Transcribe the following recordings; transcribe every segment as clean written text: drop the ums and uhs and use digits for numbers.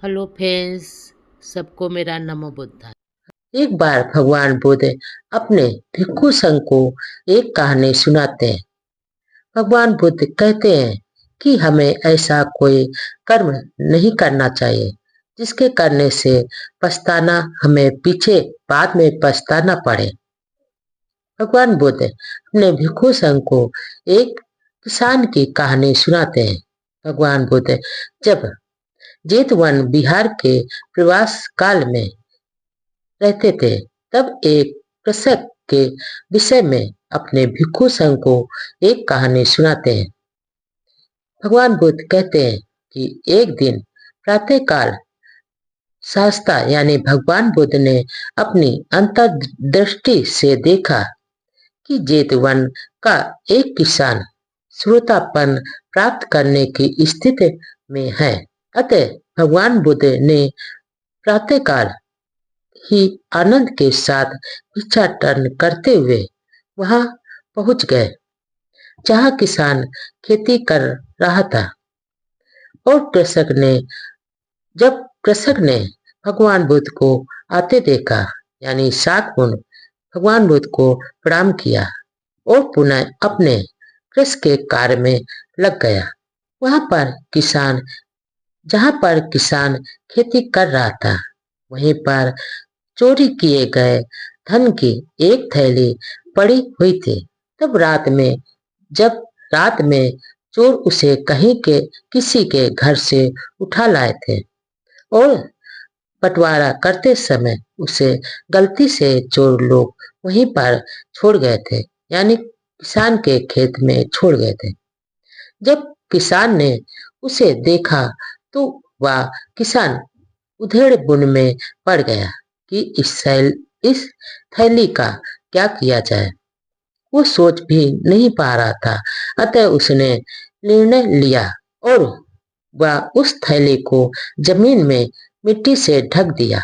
Hello friends, सबको मेरा नमो बुद्धाय। एक बार भगवान बुद्ध अपने भिक्षु संघ को एक कहानी सुनाते हैं। भगवान बुद्ध कहते हैं कि हमें ऐसा कोई कर्म नहीं करना चाहिए जिसके करने से पछताना हमें पीछे बाद में पछताना पड़े। भगवान बुद्ध अपने भिक्षु संघ को एक किसान की कहानी सुनाते हैं। भगवान बुद्ध जब जेतवन बिहार के प्रवास काल में रहते थे, तब एक कृषक के विषय में अपने भिक्षु संघ को एक कहानी सुनाते हैं। भगवान बुद्ध कहते हैं कि एक दिन प्रातःकाल शास्ता यानी भगवान बुद्ध ने अपनी अंतर्दृष्टि से देखा कि जेतवन का एक किसान श्रोतापन प्राप्त करने की स्थिति में है। अतः भगवान बुद्ध ने प्रातःकाल ही आनंद के साथ भिक्षाटन करते हुए वहां पहुंच गए जहां किसान खेती कर रहा था। और कृषक ने भगवान बुद्ध को आते देखा, यानी 7 गुण भगवान बुद्ध को प्रणाम किया और पुनः अपने कृषि के कार्य में लग गया। जहां पर किसान खेती कर रहा था, वहीं पर चोरी किए गए धन की एक थैली पड़ी हुई थी। जब रात में चोर उसे किसी के घर से उठा लाए थे और बंटवारा करते समय उसे गलती से चोर लोग वहीं पर छोड़ गए थे, यानी किसान के खेत में छोड़ गए थे। जब किसान ने उसे देखा तो वह किसान उधेड़ बुन में पड़ गया कि इस थैली का क्या किया जाए। वो सोच भी नहीं पा रहा था, अतः उसने निर्णय लिया और वह उस थैली को जमीन में मिट्टी से ढक दिया।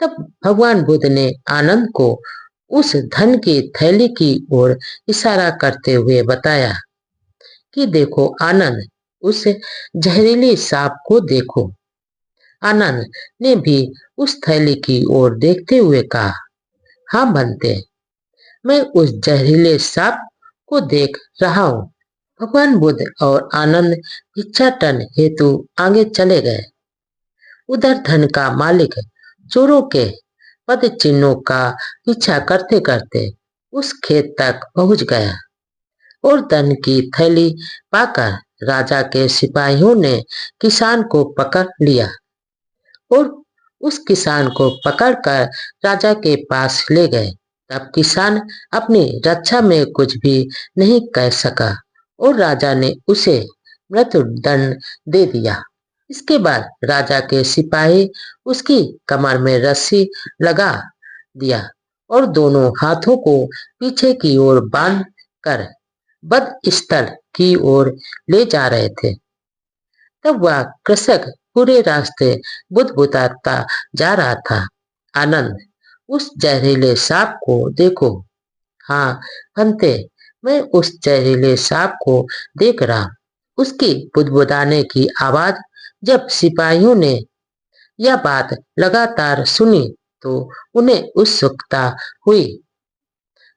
तब भगवान बुद्ध ने आनंद को उस धन की थैली की ओर इशारा करते हुए बताया कि देखो आनंद, उस जहरीली सांप को देखो। आनंद ने भी उस थैली की ओर देखते हुए कहा, हाँ बनते, मैं उस जहरीले सांप को देख रहा हूँ। भगवान बुद्ध और आनंद भिक्षाटन हेतु आगे चले गए। उधर धन का मालिक चोरों के पद चिन्हों का पीछा करते करते उस खेत तक पहुंच गया और धन की थैली पाकर राजा के सिपाहियों ने किसान को पकड़ लिया और उस किसान को पकड़कर राजा के पास ले गए। तब किसान अपनी रक्षा में कुछ भी नहीं कह सका और राजा ने उसे मृत्युदंड दे दिया। इसके बाद राजा के सिपाही उसकी कमर में रस्सी लगा दिया और दोनों हाथों को पीछे की ओर बांध कर वध स्थल की ओर ले जा रहे थे। तब वह कृषक पूरे रास्ते बुदबुदाता जा रहा था, आनंद, उस जहरीले सांप को देखो। हाँ फंते, मैं उस जहरीले सांप को देख रहा। उसकी बुदबुदाने की आवाज जब सिपाहियों ने यह बात लगातार सुनी तो उन्हें उत्सुकता हुई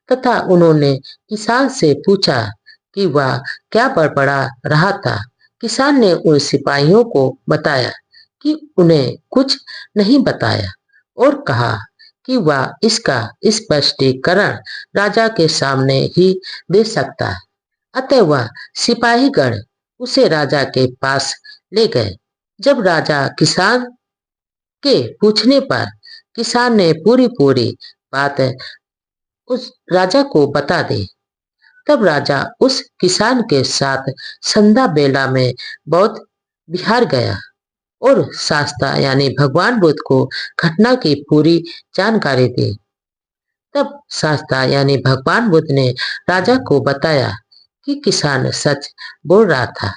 तथा उन्होंने किसान से पूछा कि वह क्या बड़बड़ा रहा था। किसान ने उन सिपाहियों को बताया कि उन्हें कुछ नहीं बताया और कहा कि वह इसका स्पष्टीकरण राजा के सामने ही दे सकता है। अतः वह सिपाहीगण उसे राजा के पास ले गए। जब राजा किसान के पूछने पर किसान ने पूरी पूरी बात उस राजा को बता दी, तब राजा उस किसान के साथ संध्या बेला में बौद्ध विहार गया और शास्ता यानी भगवान बुद्ध को घटना की पूरी जानकारी दी। तब शास्ता यानी भगवान बुद्ध ने राजा को बताया कि किसान सच बोल रहा था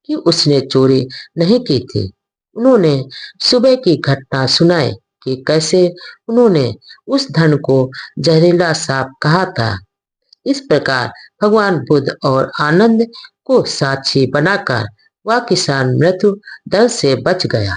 कि उसने चोरी नहीं की थी। उन्होंने सुबह की घटना सुनाई कि कैसे उन्होंने उस धन को जहरीला सांप कहा था। इस प्रकार भगवान बुद्ध और आनंद को साक्षी बनाकर वह किसान मृत्यु दंड से बच गया।